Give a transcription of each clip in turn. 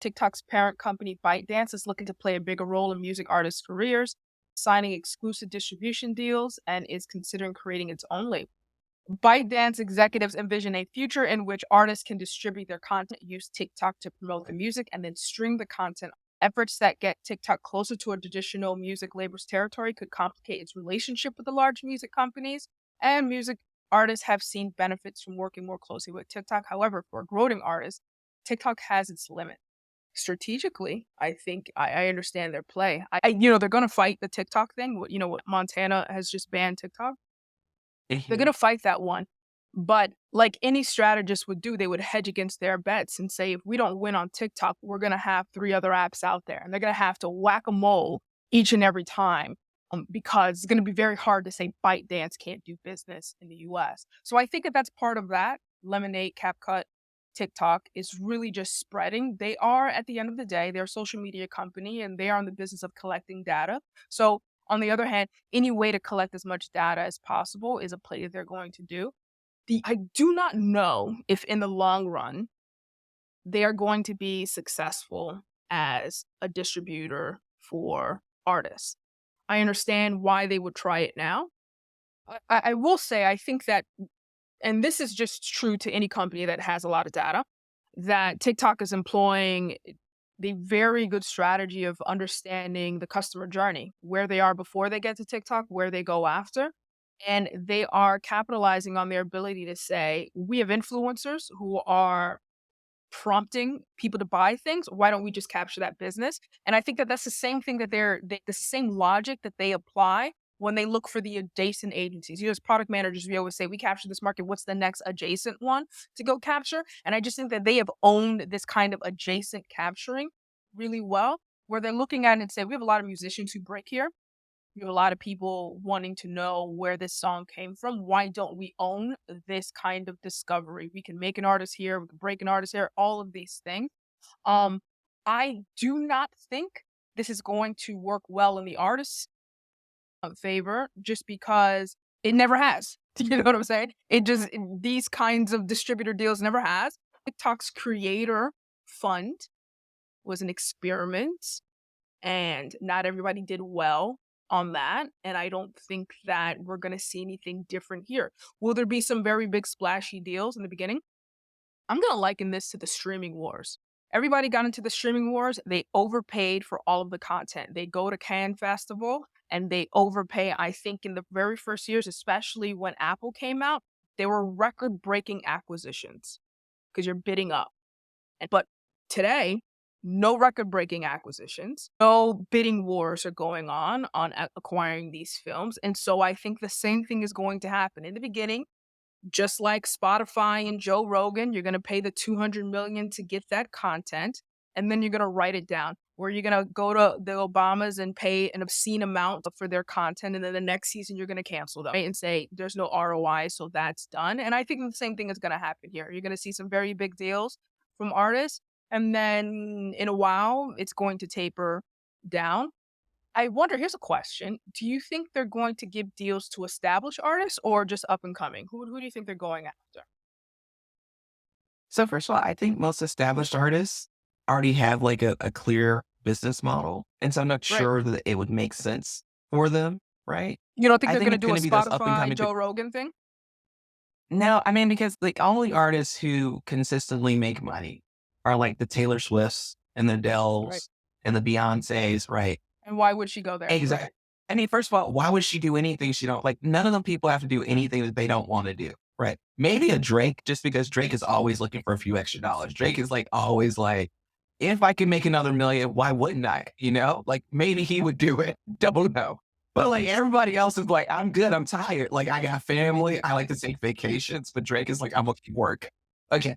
TikTok's parent company ByteDance is looking to play a bigger role in music artists' careers, signing exclusive distribution deals, and is considering creating its own label. ByteDance executives envision a future in which artists can distribute their content, use TikTok to promote the music, and then stream the content. Efforts that get TikTok closer to a traditional music label's territory could complicate its relationship with the large music companies, and music artists have seen benefits from working more closely with TikTok. However, for a growing artist, TikTok has its limit. Strategically, I think I understand their play. They're going to fight the TikTok thing. What Montana has just banned TikTok. They're Mhm. gonna fight that one. But like any strategist would do, they would hedge against their bets and say, if we don't win on TikTok, we're gonna have 3 other apps out there, and they're gonna have to whack-a-mole each and every time, because it's gonna be very hard to say ByteDance can't do business in the US. So I think that that's part of that. Lemonade, CapCut, TikTok is really just spreading. They are, at the end of the day, they're a social media company, and they are in the business of collecting data. So on the other hand, any way to collect as much data as possible is a play that they're going to do. I do not know if in the long run they are going to be successful as a distributor for artists. I understand why they would try it now. I will say, I think that, and this is just true to any company that has a lot of data, that TikTok is employing the very good strategy of understanding the customer journey, where they are before they get to TikTok, where they go after. And they are capitalizing on their ability to say, we have influencers who are prompting people to buy things. Why don't we just capture that business? And I think that that's the same thing that the same logic that they apply when they look for the adjacent agencies. As product managers, we always say, we capture this market. What's the next adjacent one to go capture? And I just think that they have owned this kind of adjacent capturing really well, where they're looking at it and say, we have a lot of musicians who break here. You have a lot of people wanting to know where this song came from. Why don't we own this kind of discovery? We can make an artist here, we can break an artist here, all of these things. Um, I do not think this is going to work well in the artist's favor, just because it never has. You know what I'm saying? These kinds of distributor deals never has. TikTok's creator fund was an experiment, and not everybody did well on that. And I don't think that we're going to see anything different here. Will there be some very big splashy deals in the beginning? I'm going to liken this to the streaming wars. Everybody got into the streaming wars. They overpaid for all of the content. They go to Cannes Festival and they overpay. I think in the very first years, especially when Apple came out, they were record breaking acquisitions because you're bidding up. But today, no record-breaking acquisitions, no bidding wars are going on acquiring these films, and so I think the same thing is going to happen. In the beginning, just like Spotify and Joe Rogan, you're gonna pay the $200 million to get that content, and then you're gonna write it down. Where you're gonna go to the Obamas and pay an obscene amount for their content, and then the next season you're gonna cancel them, right? And say there's no ROI, so that's done. And I think the same thing is gonna happen here. You're gonna see some very big deals from artists, and then in a while, it's going to taper down. I wonder, here's a question. Do you think they're going to give deals to established artists or just up and coming? Who do you think they're going after? So first of all, I think most established artists already have like a clear business model. And so I'm not Right. sure that it would make sense for them, right? You don't think I they're think gonna it's do a going to be those up and Spotify, coming. Joe Rogan thing? No, I mean, because like only artists who consistently make money are like the Taylor Swifts and the Right. Adeles and the Beyoncés, right? And why would she go there? Right. Exactly. I mean, first of all, why would she do anything she don't like? None of them people have to do anything that they don't want to do, right? Maybe a Drake, just because Drake is always looking for a few extra dollars. Drake is like always like, if I can make another million, why wouldn't I? You know, like maybe he would do it. Don't know. But like everybody else is like, I'm good. I'm tired. Like I got family. I like to take vacations. But Drake is like, I'm looking for work. Okay.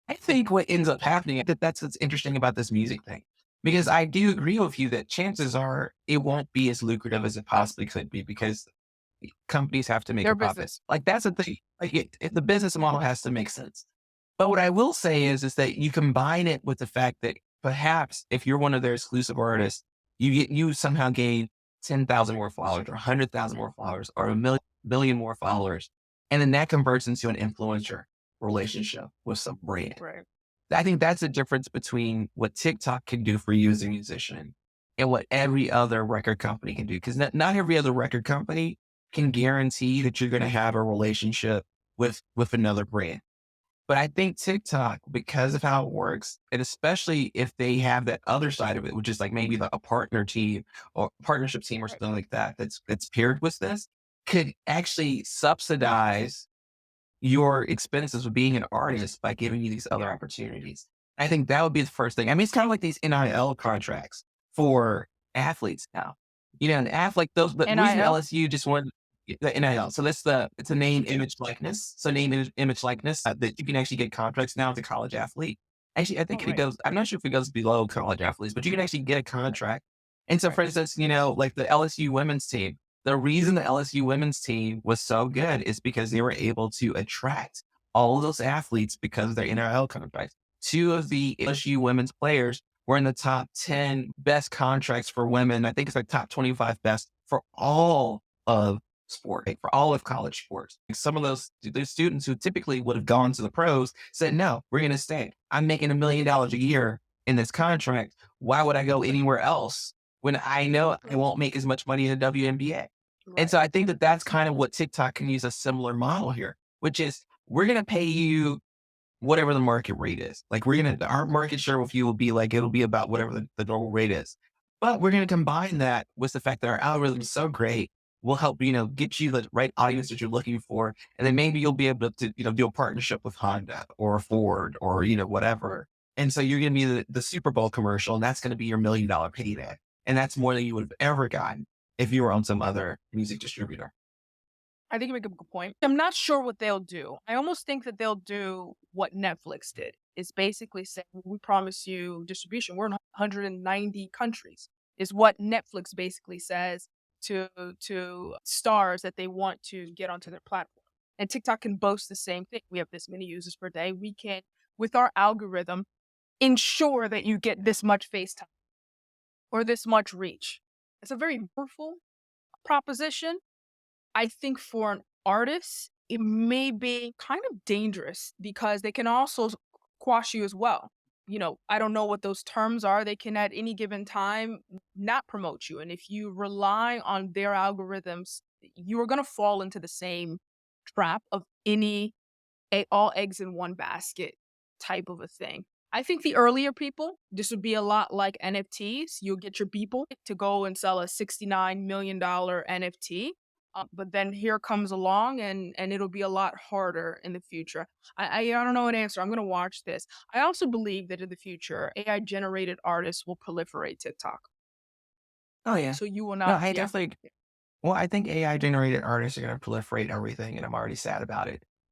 I think what ends up happening, that's what's interesting about this music thing. Because I do agree with you that chances are it won't be as lucrative as it possibly could be because companies have to make Their a profit. business. Like that's the thing. Like the business model has to make sense. But what I will say is that you combine it with the fact that perhaps if you're one of their exclusive artists, you somehow gain 10,000 more followers or 100,000 more followers or a million more followers. And then that converts into an influencer relationship with some brand. Right. I think that's the difference between what TikTok can do for you as a musician and what every other record company can do. Because not every other record company can guarantee that you're going to have a relationship with another brand. But I think TikTok, because of how it works, and especially if they have that other side of it, which is like maybe a partner team or partnership team or Right. something like that, that's paired with this, could actually subsidize your expenses of being an artist by giving you these other Yeah. opportunities. I think that would be the first thing. I mean, it's kind of like these NIL contracts for athletes now. You know, like those, the reason NIL? LSU just won the NIL. So it's a name, image, likeness. So name, image, likeness that you can actually get contracts now as a college athlete. Actually, I Oh, think it right. goes, I'm not sure if it goes below college athletes, but you can actually get a Right. contract. And so, Right. for instance, like the LSU women's team, the reason the LSU women's team was so good is because they were able to attract all of those athletes because of their NIL contracts. Two of the LSU women's players were in the top 10 best contracts for women. I think it's like top 25 best for all of sport, like for all of college sports. Like some of those students who typically would have gone to the pros said, no, we're going to stay. I'm making $1 million a year in this contract. Why would I go anywhere else when I know I won't make as much money in the WNBA? And Right. so I think that that's kind of what TikTok can use a similar model here, which is we're going to pay you whatever the market rate is. Like our market share with you will be like, it'll be about whatever the normal rate is. But we're going to combine that with the fact that our algorithm is so great. We'll help, get you the right audience that you're looking for. And then maybe you'll be able to, do a partnership with Honda or Ford or, whatever. And so you're going to be the Super Bowl commercial and that's going to be your $1 million payday. And that's more than you would have ever gotten if you were on some other music distributor. I think you make a good point. I'm not sure what they'll do. I almost think that they'll do what Netflix did. It's basically saying, we promise you distribution. We're in 190 countries, is what Netflix basically says to stars that they want to get onto their platform. And TikTok can boast the same thing. We have this many users per day. We can, with our algorithm, ensure that you get this much face time or this much reach. It's a very powerful proposition. I think for an artist, it may be kind of dangerous because they can also quash you as well. I don't know what those terms are. They can at any given time not promote you. And if you rely on their algorithms, you are going to fall into the same trap of all eggs in one basket type of a thing. I think the earlier people, this would be a lot like NFTs. You'll get your people to go and sell a $69 million NFT. But then here comes along and it'll be a lot harder in the future. I don't know an answer. I'm gonna watch this. I also believe that in the future, AI generated artists will proliferate TikTok. Oh, yeah. So you will No, not, I yeah. definitely, well, I think AI generated artists are going to proliferate everything, and I'm already sad about it.